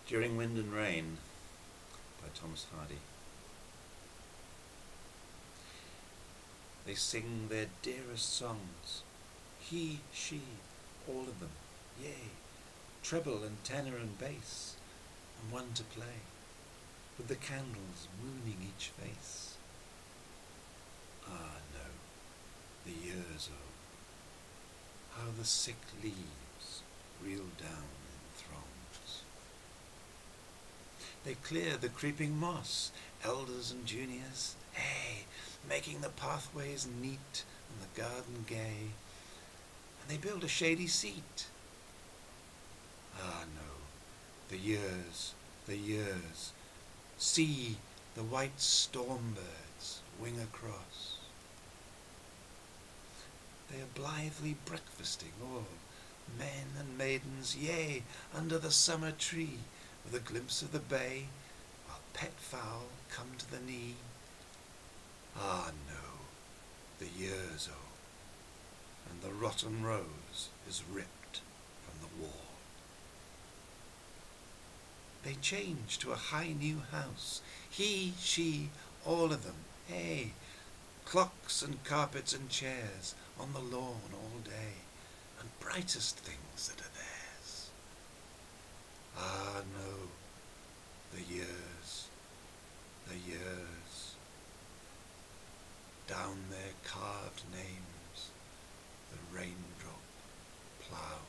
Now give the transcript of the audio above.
During Wind and Rain by Thomas Hardy. They sing their dearest songs, he, she, all of them, yea, treble and tenor and bass, and one to play, with the candles mooning each face. Ah no, the years how the sick leaves reel down in throngs. They clear the creeping moss, elders and juniors, hey, making the pathways neat and the garden gay, and they build a shady seat. Ah no, the years, see the white storm birds wing across. They are blithely breakfasting all, men and maidens, yea, under the summer tree, with a glimpse of the bay, while pet fowl come to the knee. Ah no, the years and the rotten rose is ripped from the wall. They change to a high new house, he, she, all of them, hey, clocks and carpets and chairs on the lawn all day, and brightest things that are theirs. Ah no, the years, down their carved names, the raindrop plough